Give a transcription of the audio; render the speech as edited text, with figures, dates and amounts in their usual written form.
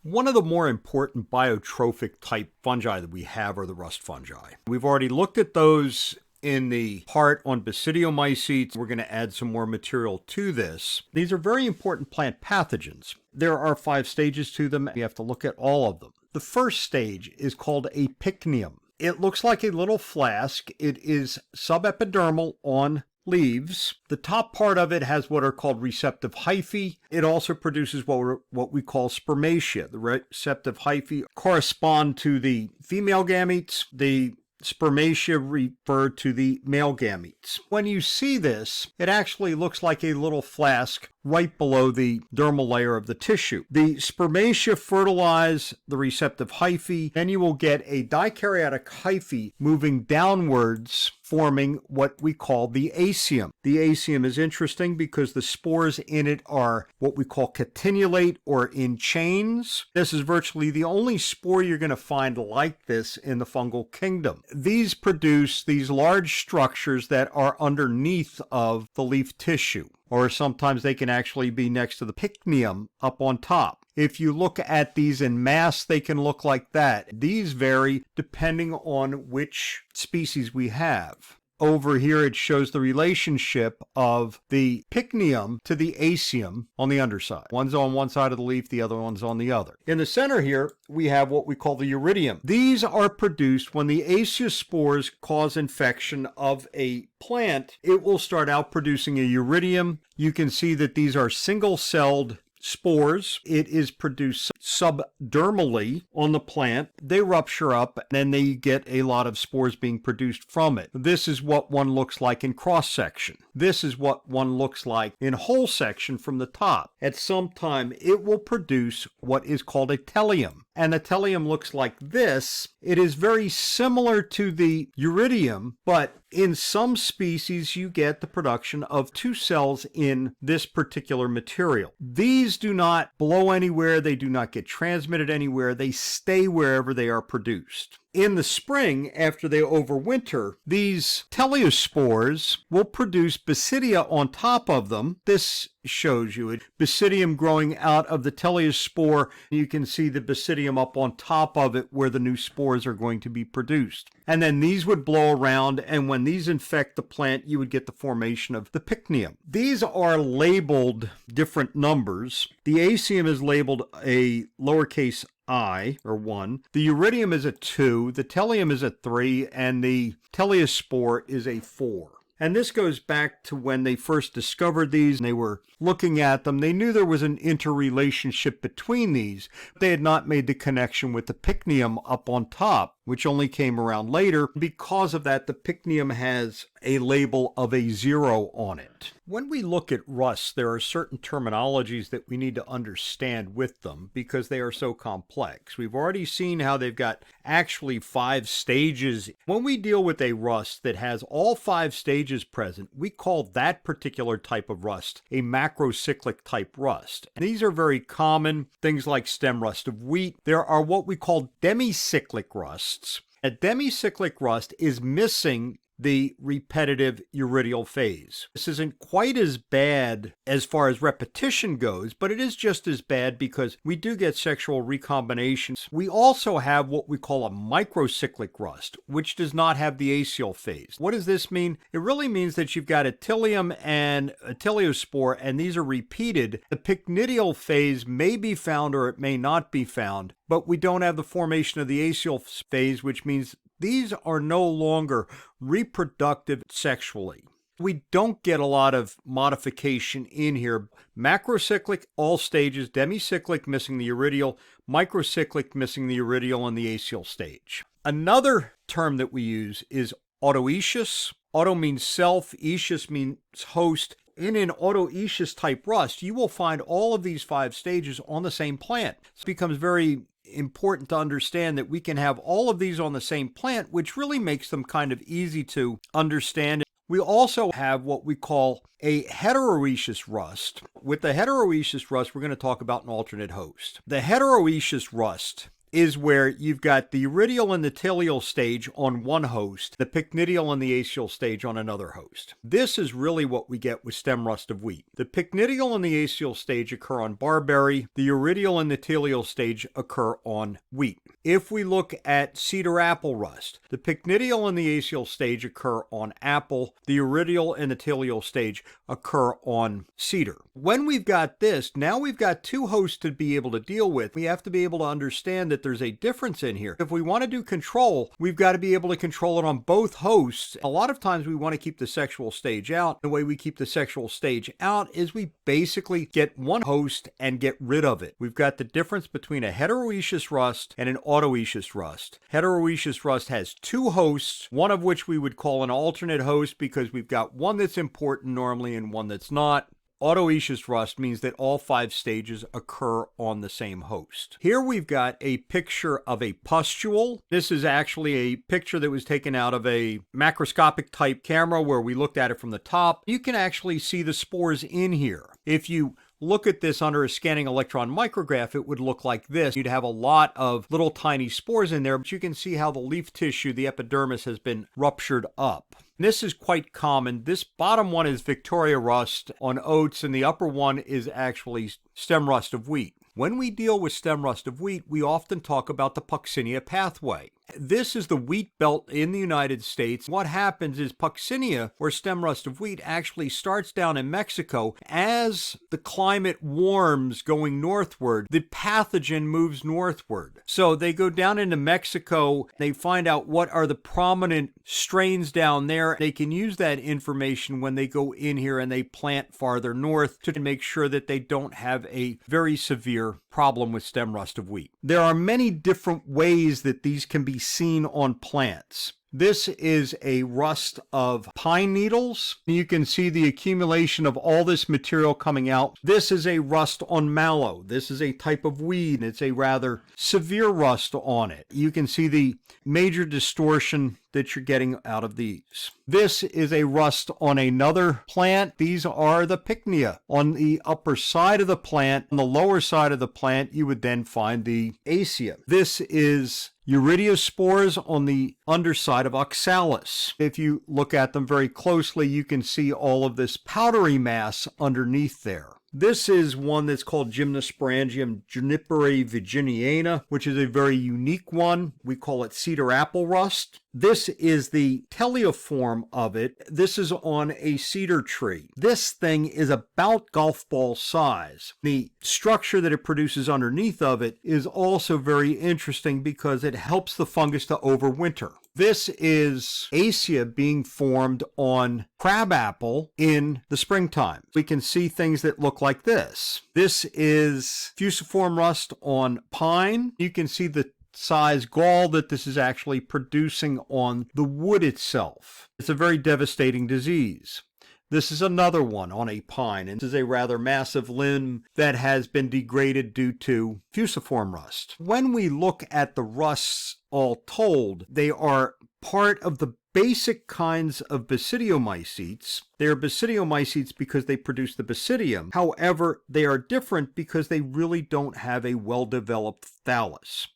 One of the more important biotrophic type fungi that we have are the rust fungi. We've already looked at those in the part on basidiomycetes. We're going to add some more material to this. These are very important plant pathogens. There are 5 stages to them. You have to look at all of them. The first stage is called a pycnium. It looks like a little flask. It is subepidermal on leaves. The top part of it has what are called receptive hyphae. It also produces what we call spermatia. The receptive hyphae correspond to the female gametes. The spermatia refer to the male gametes. When you see this, it actually looks like a little flask right below the dermal layer of the tissue. The spermatia fertilize the receptive hyphae, then you will get a dikaryotic hyphae moving downwards, forming what we call the acium. The acium is interesting because the spores in it are what we call catenulate or in chains. This is virtually the only spore you're going to find like this in the fungal kingdom. These produce these large structures that are underneath of the leaf tissue, or sometimes they can actually be next to the pycnium up on top. If you look at these in mass, they can look like that. These vary depending on which species we have. Over here, it shows the relationship of the pycnium to the acium on the underside. One's on one side of the leaf, the other one's on the other. In the center here, we have what we call the iridium. These are produced when the Autoicious spores cause infection of a plant. It will start out producing a iridium. You can see that these are single-celled spores. It is produced subdermally on the plant. They rupture up, and then they get a lot of spores being produced from it. This is what one looks like in cross-section. This is what one looks like in whole section from the top. At some time, it will produce what is called a telium. And the telium looks like this. It is very similar to the iridium, but in some species you get the production of 2 cells in this particular material. These do not blow anywhere. They do not get transmitted anywhere. They stay wherever they are produced. In the spring, after they overwinter, these teliospores will produce basidia on top of them. This shows you it. Basidium growing out of the teliospore. You can see the basidium up on top of it where the new spores are going to be produced. And then these would blow around, and when these infect the plant, you would get the formation of the pycnium. These are labeled different numbers. The acium is labeled a lowercase I, or 1. The iridium is a 2, the telium is a 3, and the teliospore is a 4. And this goes back to when they first discovered these, and they were looking at them. They knew there was an interrelationship between these. They had not made the connection with the pycnium up on top, which only came around later. Because of that, the pycnium has a label of a 0 on it. When we look at rust, there are certain terminologies that we need to understand with them because they are so complex. We've already seen how they've got actually 5 stages. When we deal with a rust that has all 5 stages present, we call that particular type of rust a macrocyclic type rust. And these are very common, things like stem rust of wheat. There are what we call demicyclic rusts. A demicyclic rust is missing the repetitive uridial phase. This isn't quite as bad as far as repetition goes, but it is just as bad because we do get sexual recombinations. We also have what we call a microcyclic rust, which does not have the acial phase. What does this mean? It really means that you've got a telium and a teliospore, and these are repeated. The pycnidial phase may be found or it may not be found, but we don't have the formation of the acial phase, which means these are no longer reproductive sexually. We don't get a lot of modification in here. Macrocyclic, all stages. Demicyclic, missing the iridial. Microcyclic, missing the iridial and the acial stage. Another term that we use is autoicious. Auto means self, Aicious means host. In an Autoicious type rust, you will find all of these 5 stages on the same plant. It becomes very important to understand that we can have all of these on the same plant, which really makes them kind of easy to understand. We also have what we call a heteroicious rust. With the heteroicious rust, we're going to talk about an alternate host. The heteroicious rust is where you've got the iridial and the tilial stage on one host, the pycnidial and the acial stage on another host. This is really what we get with stem rust of wheat. The pycnidial and the acial stage occur on barberry. The iridial and the tilial stage occur on wheat. If we look at cedar apple rust, the pycnidial and the acial stage occur on apple. The iridial and the tilial stage occur on cedar. When we've got this, now we've got two hosts to be able to deal with. We have to be able to understand that there's a difference in here. If we want to do control, we've got to be able to control it on both hosts. A lot of times we want to keep the sexual stage out. The way we keep the sexual stage out is we basically get one host and get rid of it. We've got the difference between a heteroecious rust and an autoicious rust. Heteroecious rust has two hosts, one of which we would call an alternate host because we've got one that's important normally and one that's not. Autoicious rust means that all 5 stages occur on the same host. Here we've got a picture of a pustule. This is actually a picture that was taken out of a macroscopic type camera where we looked at it from the top. You can actually see the spores in here. If you look at this under a scanning electron micrograph, it would look like this. You'd have a lot of little tiny spores in there, but you can see how the leaf tissue, the epidermis, has been ruptured up. This is quite common. This bottom one is Victoria rust on oats, and the upper one is actually stem rust of wheat. When we deal with stem rust of wheat, we often talk about the Puccinia pathway. This is the wheat belt in the United States. What happens is Puccinia, or stem rust of wheat, actually starts down in Mexico. As the climate warms going northward, the pathogen moves northward. So they go down into Mexico, they find out what are the prominent strains down there. They can use that information when they go in here and they plant farther north to make sure that they don't have a very severe problem with stem rust of wheat. There are many different ways that these can be seen on plants. This is a rust of pine needles. You can see the accumulation of all this material coming out. This is a rust on mallow. This is a type of weed. It's a rather severe rust on it. You can see the major distortion that you're getting out of these. This is a rust on another plant. These are the pycnia. On the upper side of the plant, on the lower side of the plant, you would then find the acea. This is Iridospores on the underside of oxalis. If you look at them very closely, you can see all of this powdery mass underneath there. This is one that's called Gymnosporangium juniperi virginiana, which is a very unique one. We call it cedar apple rust. This is the teleoform of it. This is on a cedar tree. This thing is about golf ball size. The structure that it produces underneath of it is also very interesting because it helps the fungus to overwinter. This is acea being formed on crabapple in the springtime. We can see things that look like this. This is fusiform rust on pine. You can see the size gall that this is actually producing on the wood itself. It's a very devastating disease. This is another one on a pine, and this is a rather massive limb that has been degraded due to fusiform rust. When we look at the rusts all told, they are part of the basic kinds of basidiomycetes. They are basidiomycetes because they produce the basidium. However, they are different because they really don't have a well-developed thallus.